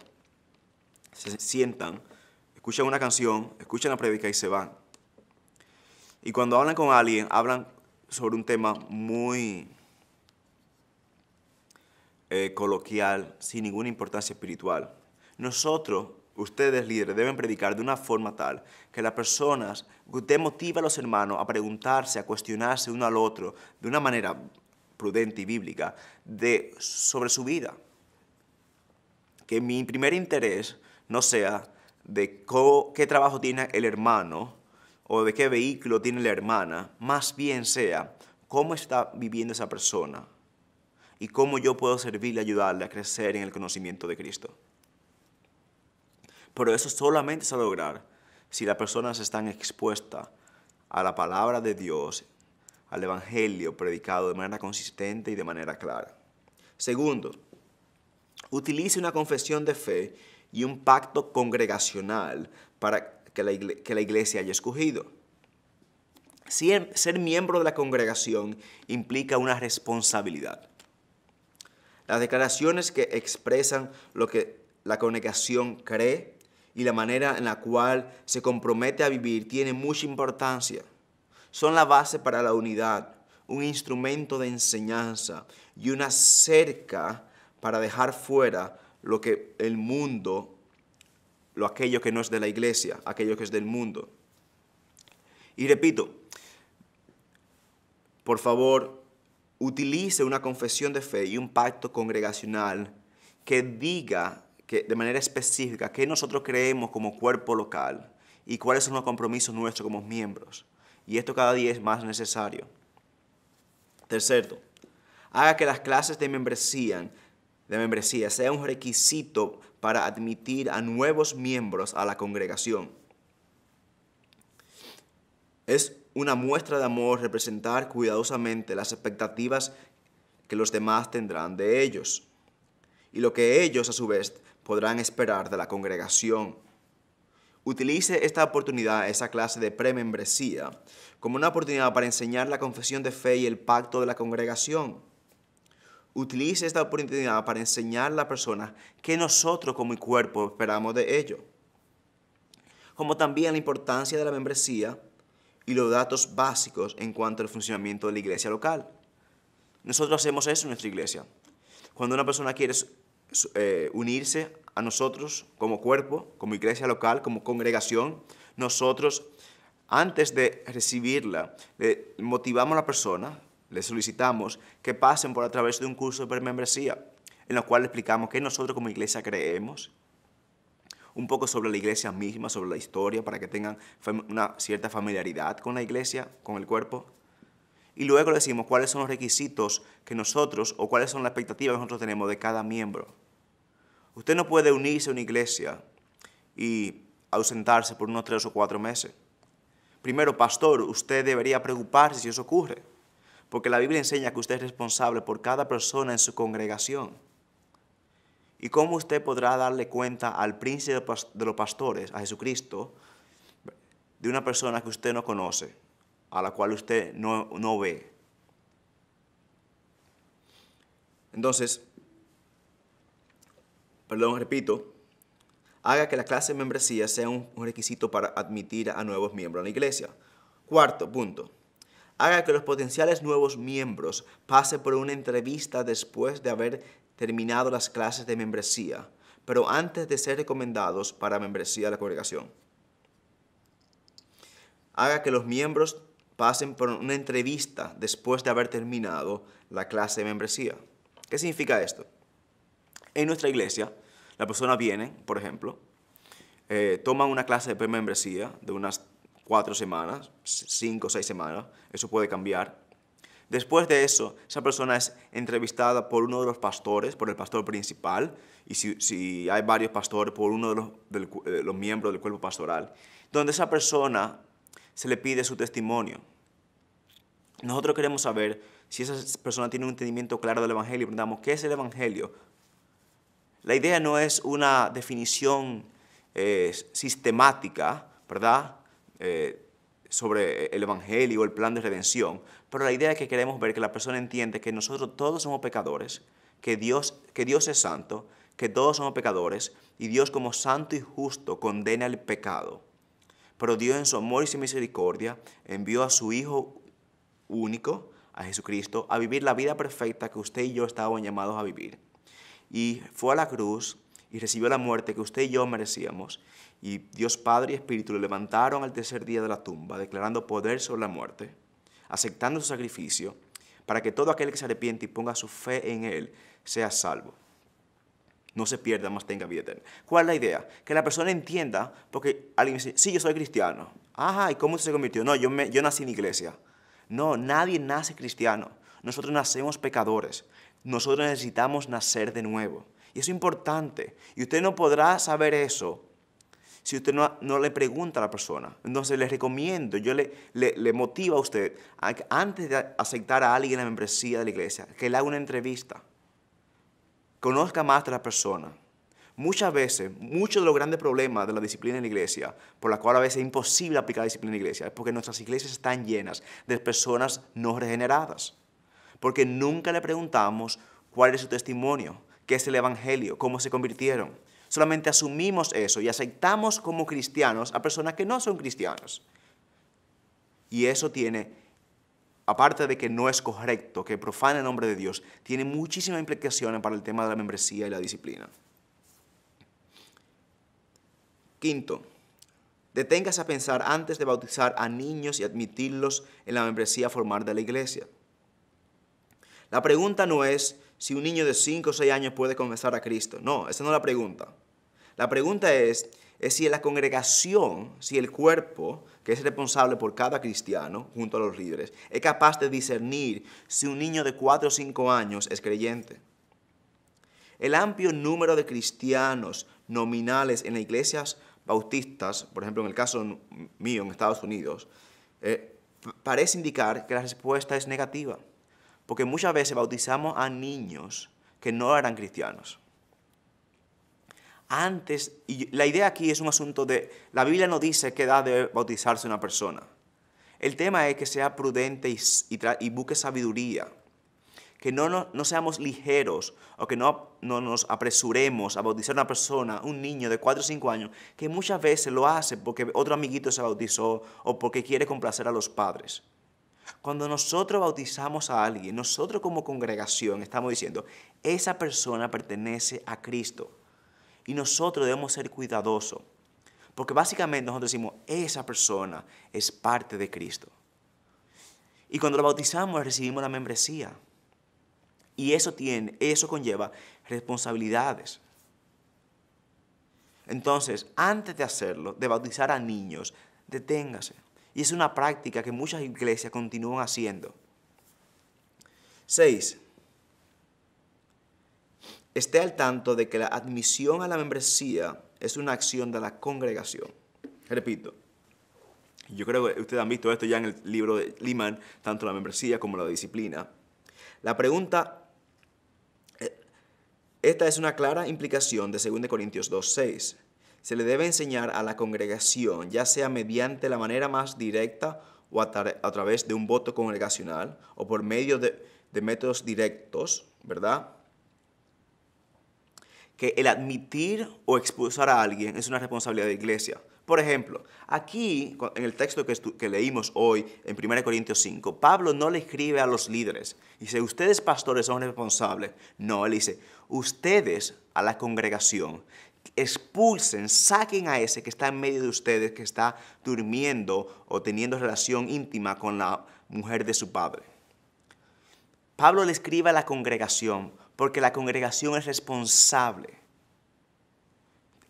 se sientan, escuchan una canción, escuchan la prédica y se van. Y cuando hablan con alguien, hablan sobre un tema muy coloquial, sin ninguna importancia espiritual. Nosotros, ustedes líderes, deben predicar de una forma tal que las personas, usted motiva a los hermanos a preguntarse, a cuestionarse uno al otro de una manera prudente y bíblica sobre su vida. Que mi primer interés no sea de qué trabajo tiene el hermano o de qué vehículo tiene la hermana, más bien sea cómo está viviendo esa persona y cómo yo puedo servirle, ayudarle a crecer en el conocimiento de Cristo. Pero eso solamente se va a lograr si las personas están expuestas a la palabra de Dios, al evangelio predicado de manera consistente y de manera clara. Segundo, utilice una confesión de fe y un pacto congregacional para que la iglesia haya escogido. Ser miembro de la congregación implica una responsabilidad. Las declaraciones que expresan lo que la congregación cree y la manera en la cual se compromete a vivir tienen mucha importancia. Son la base para la unidad, un instrumento de enseñanza y una cerca para dejar fuera lo que el mundo, aquello que no es de la iglesia, aquello que es del mundo. Y repito, por favor, utilice una confesión de fe y un pacto congregacional que diga de manera específica qué nosotros creemos como cuerpo local y cuáles son los compromisos nuestros como miembros. Y esto cada día es más necesario. Tercero, haga que las clases de membresía sean un requisito para admitir a nuevos miembros a la congregación. Es una muestra de amor representar cuidadosamente las expectativas que los demás tendrán de ellos y lo que ellos a su vez podrán esperar de la congregación. Utilice esta oportunidad, esa clase de premembresía, como una oportunidad para enseñar la confesión de fe y el pacto de la congregación. Utilice esta oportunidad para enseñar a la persona que nosotros como cuerpo esperamos de ellos, como también la importancia de la membresía y los datos básicos en cuanto al funcionamiento de la iglesia local. Nosotros hacemos eso en nuestra iglesia. Cuando una persona quiere unirse a nosotros como cuerpo, como iglesia local, como congregación, nosotros, antes de recibirla, le motivamos a la persona, le solicitamos que pasen por a través de un curso de premembresía, en el cual le explicamos qué nosotros como iglesia creemos, un poco sobre la iglesia misma, sobre la historia, para que tengan una cierta familiaridad con la iglesia, con el cuerpo. Y luego le decimos cuáles son los requisitos que nosotros, o cuáles son las expectativas que nosotros tenemos de cada miembro. Usted no puede unirse a una iglesia y ausentarse por unos 3 o 4 meses. Primero, pastor, usted debería preocuparse si eso ocurre, porque la Biblia enseña que usted es responsable por cada persona en su congregación. ¿Y cómo usted podrá darle cuenta al príncipe de los pastores, a Jesucristo, de una persona que usted no conoce, a la cual usted no ve? Entonces, repito, haga que la clase de membresía sea un requisito para admitir a nuevos miembros a la iglesia. Cuarto punto, haga que los potenciales nuevos miembros pasen por una entrevista después de haber terminado las clases de membresía, pero antes de ser recomendados para membresía de la congregación. Haga que los miembros pasen por una entrevista después de haber terminado la clase de membresía. ¿Qué significa esto? En nuestra iglesia, la persona viene, por ejemplo, toma una clase de premembresía de unas 4 semanas, 5 o 6 semanas, eso puede cambiar. Después de eso, esa persona es entrevistada por uno de los pastores, por el pastor principal, y si hay varios pastores, por uno de los miembros del cuerpo pastoral, donde esa persona se le pide su testimonio. Nosotros queremos saber si esa persona tiene un entendimiento claro del Evangelio, preguntamos, ¿qué es el Evangelio? La idea no es una definición sistemática, ¿verdad? Sobre el Evangelio o el plan de redención, pero la idea es que queremos ver que la persona entiende que nosotros todos somos pecadores, que Dios es santo, que todos somos pecadores, y Dios como santo y justo condena el pecado. Pero Dios en su amor y su misericordia envió a su Hijo único, a Jesucristo, a vivir la vida perfecta que usted y yo estábamos llamados a vivir. Y fue a la cruz y recibió la muerte que usted y yo merecíamos. Y Dios Padre y Espíritu lo levantaron al tercer día de la tumba, declarando poder sobre la muerte, aceptando su sacrificio, para que todo aquel que se arrepiente y ponga su fe en Él sea salvo. No se pierda, más tenga vida eterna. ¿Cuál es la idea? Que la persona entienda, porque alguien dice, sí, yo soy cristiano. Ajá, ¿y cómo se convirtió? No, yo nací en iglesia. No, nadie nace cristiano. Nosotros nacemos pecadores. Nosotros necesitamos nacer de nuevo. Y eso es importante. Y usted no podrá saber eso si usted no le pregunta a la persona. Entonces le recomiendo, yo le motivo a usted, a que antes de aceptar a alguien en la membresía de la iglesia, que le haga una entrevista. Conozca más de la persona. Muchas veces, muchos de los grandes problemas de la disciplina en la iglesia, por la cual a veces es imposible aplicar la disciplina en la iglesia, es porque nuestras iglesias están llenas de personas no regeneradas. Porque nunca le preguntamos cuál es su testimonio, qué es el Evangelio, cómo se convirtieron. Solamente asumimos eso y aceptamos como cristianos a personas que no son cristianos. Y eso tiene, aparte de que no es correcto, que profana el nombre de Dios, tiene muchísimas implicaciones para el tema de la membresía y la disciplina. Quinto, deténgase a pensar antes de bautizar a niños y admitirlos en la membresía formal de la iglesia. La pregunta no es si un niño de 5 o 6 años puede confesar a Cristo. No, esa no es la pregunta. La pregunta es si en la congregación, si el cuerpo, que es responsable por cada cristiano, junto a los líderes, es capaz de discernir si un niño de 4 o 5 años es creyente. El amplio número de cristianos nominales en las iglesias bautistas, por ejemplo en el caso mío en Estados Unidos, parece indicar que la respuesta es negativa, porque muchas veces bautizamos a niños que no eran cristianos. Antes, y la idea aquí es un asunto de, la Biblia no dice qué edad debe bautizarse una persona. El tema es que sea prudente y busque sabiduría. Que no seamos ligeros o que no nos apresuremos a bautizar a una persona, un niño de 4 o 5 años, que muchas veces lo hace porque otro amiguito se bautizó o porque quiere complacer a los padres. Cuando nosotros bautizamos a alguien, nosotros como congregación estamos diciendo, esa persona pertenece a Cristo y nosotros debemos ser cuidadosos, porque básicamente nosotros decimos, esa persona es parte de Cristo. Y cuando lo bautizamos recibimos la membresía. Y eso conlleva responsabilidades. Entonces, antes de hacerlo, de bautizar a niños, deténgase. Y es una práctica que muchas iglesias continúan haciendo. 6. Esté al tanto de que la admisión a la membresía es una acción de la congregación. Repito, yo creo que ustedes han visto esto ya en el libro de Lehman, tanto la membresía como la disciplina. La pregunta, esta es una clara implicación de 2 Corintios 2:6. Se le debe enseñar a la congregación, ya sea mediante la manera más directa o a través de un voto congregacional o por medio de métodos directos, ¿verdad? Que el admitir o expulsar a alguien es una responsabilidad de la iglesia. Por ejemplo, aquí, en el texto que leímos hoy, en 1 Corintios 5, Pablo no le escribe a los líderes. Dice, ustedes pastores son responsables. No, él dice, ustedes a la congregación, expulsen, saquen a ese que está en medio de ustedes, que está durmiendo o teniendo relación íntima con la mujer de su padre. Pablo le escribe a la congregación porque la congregación es responsable.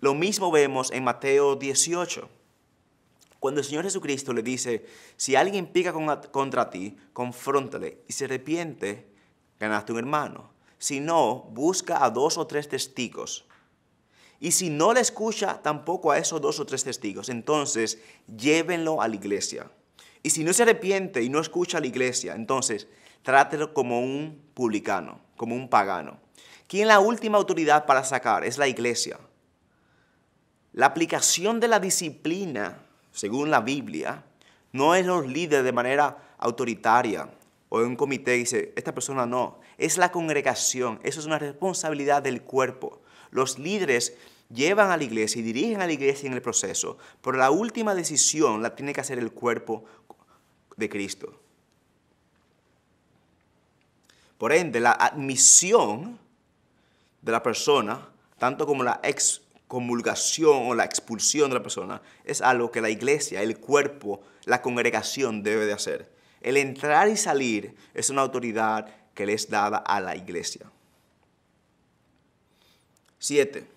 Lo mismo vemos en Mateo 18. Cuando el Señor Jesucristo le dice, si alguien pica contra ti, confróntale y se arrepiente, ganaste un hermano. Si no, busca a 2 o 3 testigos. Y si no le escucha tampoco a esos 2 o 3 testigos, entonces llévenlo a la iglesia. Y si no se arrepiente y no escucha a la iglesia, entonces Trátelo como un publicano, como un pagano. ¿Quién es la última autoridad para sacar? Es la iglesia. La aplicación de la disciplina, según la Biblia, no es los líderes de manera autoritaria o en un comité dice, esta persona no. Es la congregación. Eso es una responsabilidad del cuerpo. Los líderes llevan a la iglesia y dirigen a la iglesia en el proceso, pero la última decisión la tiene que hacer el cuerpo de Cristo. Por ende, la admisión de la persona, tanto como la excomulgación o la expulsión de la persona, es algo que la iglesia, el cuerpo, la congregación debe de hacer. El entrar y salir es una autoridad que le es dada a la iglesia. 7.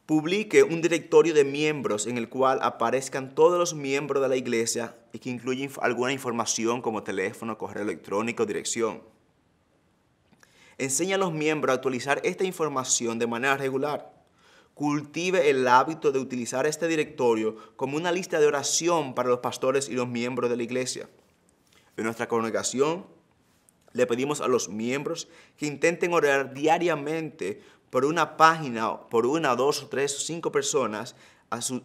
Publique un directorio de miembros en el cual aparezcan todos los miembros de la iglesia y que incluya alguna información como teléfono, correo electrónico, dirección. Enseña a los miembros a actualizar esta información de manera regular. Cultive el hábito de utilizar este directorio como una lista de oración para los pastores y los miembros de la iglesia. En nuestra congregación, le pedimos a los miembros que intenten orar diariamente por una página, por una, dos, tres o 5 personas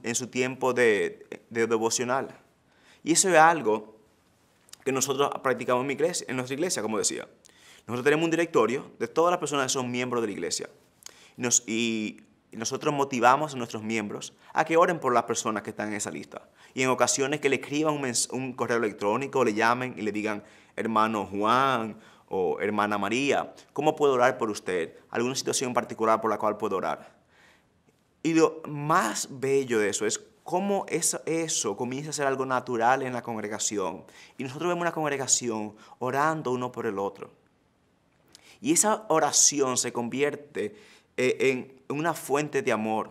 en su tiempo de devocional. Y eso es algo que nosotros practicamos en nuestra iglesia, como decía. Nosotros tenemos un directorio de todas las personas que son miembros de la iglesia. Y nosotros motivamos a nuestros miembros a que oren por las personas que están en esa lista. Y en ocasiones que le escriban un correo electrónico, le llamen y le digan, hermano Juan o hermana María, ¿cómo puedo orar por usted? ¿Alguna situación particular por la cual puedo orar? Y lo más bello de eso es cómo eso comienza a ser algo natural en la congregación. Y nosotros vemos una congregación orando uno por el otro. Y esa oración se convierte en una fuente de amor.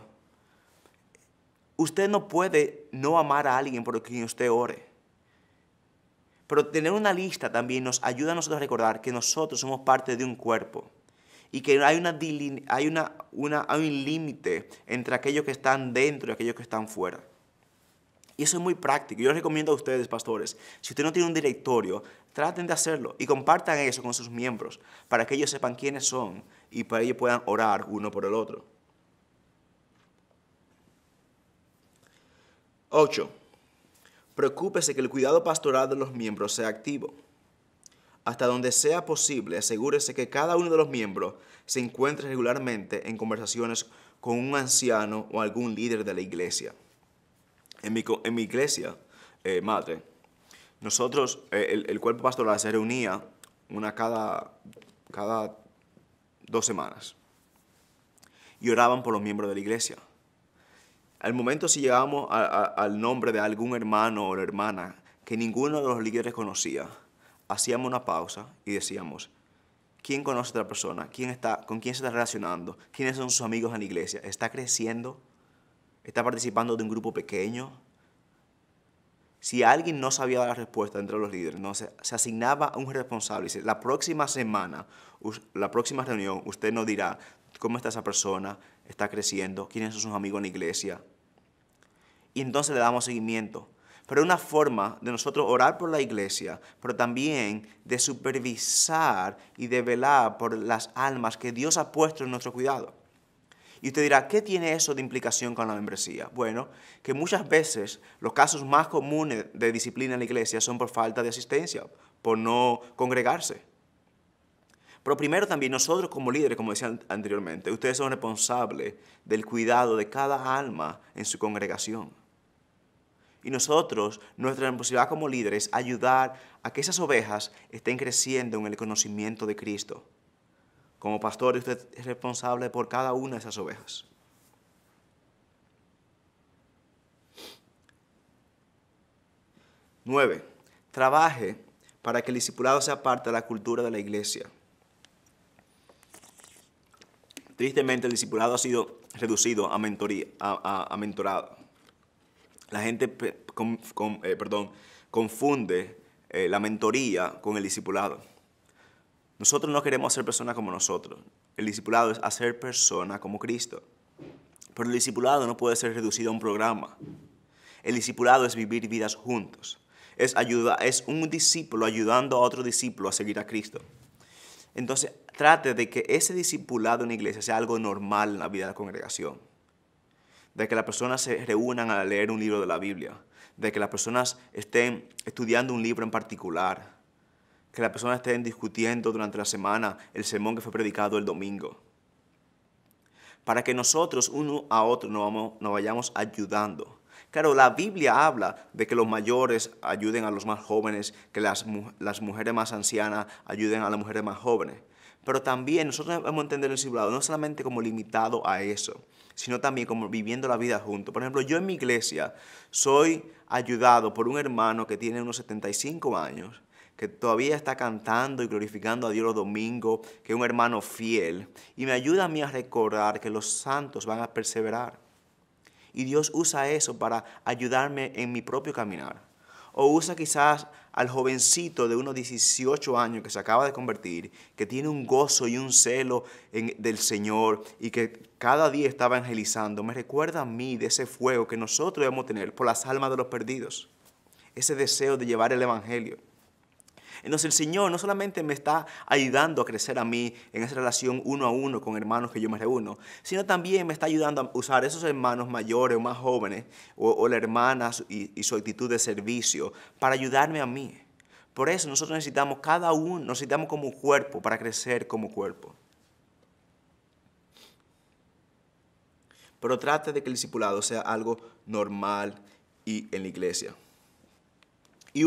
Usted no puede no amar a alguien por quien usted ore. Pero tener una lista también nos ayuda a nosotros a recordar que nosotros somos parte de un cuerpo y que hay un límite entre aquellos que están dentro y aquellos que están fuera. Y eso es muy práctico. Yo les recomiendo a ustedes, pastores, si usted no tiene un directorio, traten de hacerlo y compartan eso con sus miembros para que ellos sepan quiénes son y para que ellos puedan orar uno por el otro. 8. Preocúpese que el cuidado pastoral de los miembros sea activo. Hasta donde sea posible, asegúrese que cada uno de los miembros se encuentre regularmente en conversaciones con un anciano o algún líder de la iglesia. En mi iglesia, madre, nosotros, el cuerpo pastoral se reunía cada 2 semanas y oraban por los miembros de la iglesia. Al momento si llegábamos al nombre de algún hermano o hermana que ninguno de los líderes conocía, hacíamos una pausa y decíamos, ¿quién conoce a otra persona? ¿Con quién se está relacionando? ¿Quiénes son sus amigos en la iglesia? ¿Está creciendo? ¿Está participando de un grupo pequeño? Si alguien no sabía dar la respuesta entre los líderes, no, se asignaba a un responsable. Dice, la próxima semana, la próxima reunión, usted nos dirá cómo está esa persona, está creciendo, quiénes son sus amigos en la iglesia. Y entonces le damos seguimiento. Pero una forma de nosotros orar por la iglesia, pero también de supervisar y de velar por las almas que Dios ha puesto en nuestro cuidado. Y usted dirá, ¿qué tiene eso de implicación con la membresía? Bueno, que muchas veces los casos más comunes de disciplina en la iglesia son por falta de asistencia, por no congregarse. Pero primero también nosotros como líderes, como decía anteriormente, ustedes son responsables del cuidado de cada alma en su congregación. Y nosotros, nuestra responsabilidad como líderes es ayudar a que esas ovejas estén creciendo en el conocimiento de Cristo. Como pastor, usted es responsable por cada una de esas ovejas. 9. Trabaje para que el discipulado sea parte de la cultura de la iglesia. Tristemente, el discipulado ha sido reducido a mentorado. La gente confunde la mentoría con el discipulado. Nosotros no queremos ser personas como nosotros. El discipulado es hacer personas como Cristo. Pero el discipulado no puede ser reducido a un programa. El discipulado es vivir vidas juntos. es un discípulo ayudando a otro discípulo a seguir a Cristo. Entonces, trate de que ese discipulado en la iglesia sea algo normal en la vida de la congregación. De que las personas se reúnan a leer un libro de la Biblia. De que las personas estén estudiando un libro en particular. Que las personas estén discutiendo durante la semana el sermón que fue predicado el domingo. Para que nosotros uno a otro nos vayamos ayudando. Claro, la Biblia habla de que los mayores ayuden a los más jóvenes, que las mujeres más ancianas ayuden a las mujeres más jóvenes. Pero también nosotros debemos entender el discipulado no solamente como limitado a eso, sino también como viviendo la vida juntos. Por ejemplo, yo en mi iglesia soy ayudado por un hermano que tiene unos 75 años, que todavía está cantando y glorificando a Dios los domingos, que es un hermano fiel, y me ayuda a mí a recordar que los santos van a perseverar. Y Dios usa eso para ayudarme en mi propio caminar. O usa quizás al jovencito de unos 18 años que se acaba de convertir, que tiene un gozo y un celo del Señor y que cada día está evangelizando. Me recuerda a mí de ese fuego que nosotros debemos tener por las almas de los perdidos. Ese deseo de llevar el evangelio. Entonces el Señor no solamente me está ayudando a crecer a mí en esa relación uno a uno con hermanos que yo me reúno, sino también me está ayudando a usar esos hermanos mayores o más jóvenes o la hermana y su actitud de servicio para ayudarme a mí. Por eso nosotros necesitamos cada uno, necesitamos como cuerpo para crecer como cuerpo. Pero trate de que el discipulado sea algo normal y en la iglesia. Y